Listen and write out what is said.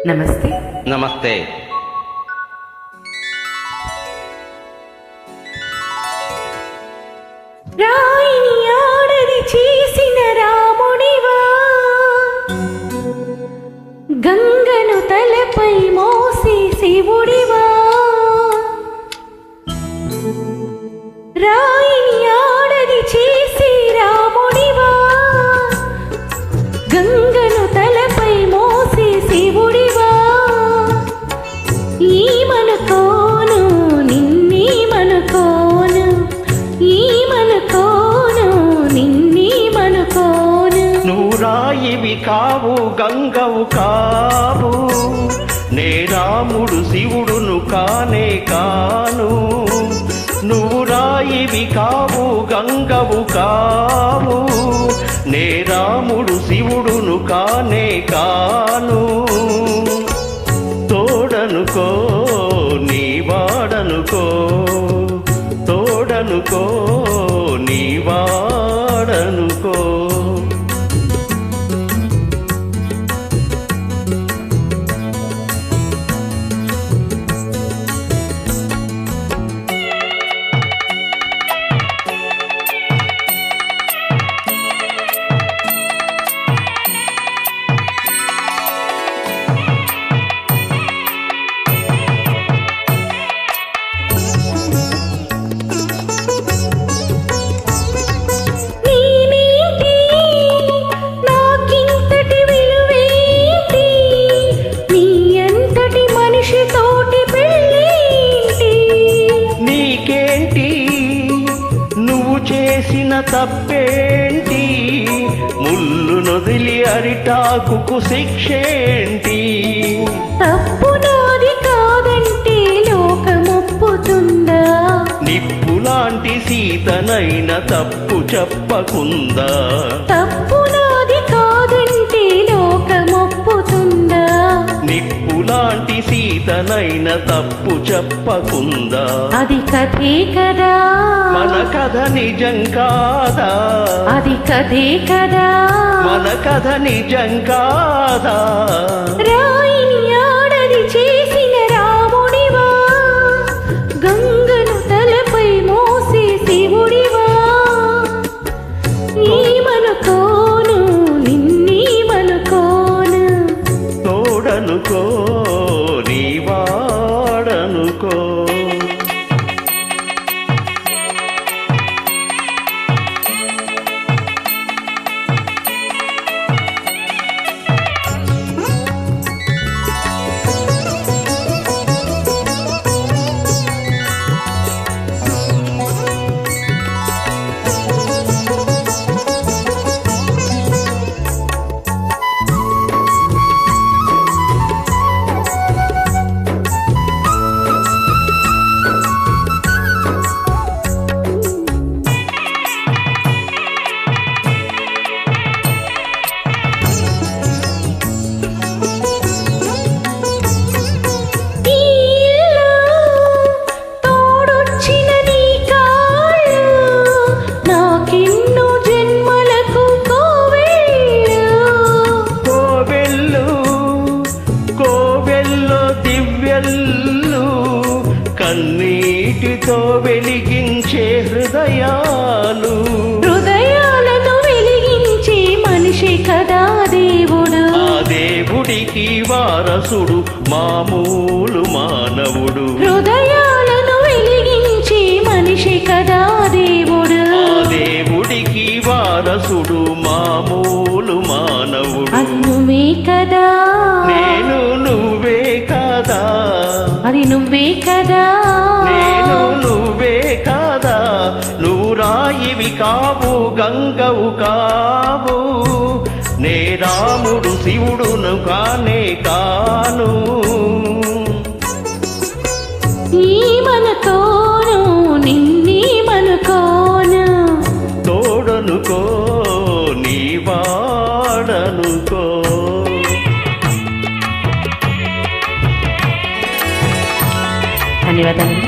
నమస్తే. నమస్తే. రాయిని ఆడది చేసిన రాముడివా, గంగను తలపై మోసి శివుడివా. రాయిని ఆడది చేసి రాముడివా, గంగను తలపై మోసి శివుడివా. ఈ మనుకోను నిన్నీ మనుకోను, ఈ మనుకోను నిన్నీ మనుకోను. నువ్వు రాయివి కావు గంగవు కావు, నే రాముడు శివుడును కానే కాను. నువ్వు రాయివి కావు గంగవు కావు, నే రాముడు శివుడును కానే కాను. తోడనుకో నీ వాడనుకో, తోడనుకో నీ వాడనుకో. చేసిన తప్పేంటి, ముళ్ళు నొదిలి అరిటాకుకు శిక్షేంటి? తప్పు నాది కాదంటే లోకమొప్పుతుందా? నిప్పు లాంటి సీతనైన తప్పు చెప్పకుందా? తప్పు నాది కాదంటే లోకమొప్పుతుందా? నిప్పు లాంటి సీతనైన తప్పు చెప్పకుందా? అది కథే కదా, మన కథ నిజం కాదా? అది కథే కదా, మన కథ నిజం కాదా? రాయిని ఆడది చేసిన రాముడివా, గంగను తలపై మోసే శివుడివా. ఈ మనుకోను నిన్నీ మనుకోను, తోడనుకో నీ వాడనుకో. కన్నీటితో వెలిగించే హృదయాలు, హృదయాలను వెలిగించే మనిషి కదా దేవుడు. ఆ దేవుడికి వారసుడు మామూలు మానవుడు. హృదయాలను వెలిగించే మనిషి కదా దేవుడు. ఆ దేవుడికి వారసుడు మామూలు మానవుడు. నువ్వే కదా, నేను నువ్వే కదా, అది నువ్వే కదా, నేను నువ్వే కదా. నువ్వు రాయివి కావు గంగవు కావు, నే రాముడు శివుడును కానే కాను. ఈ మనుకోను నిన్నీ మనుకోను, తోడనుకో నీ వాడనుకో. ధన్యవాదాలు.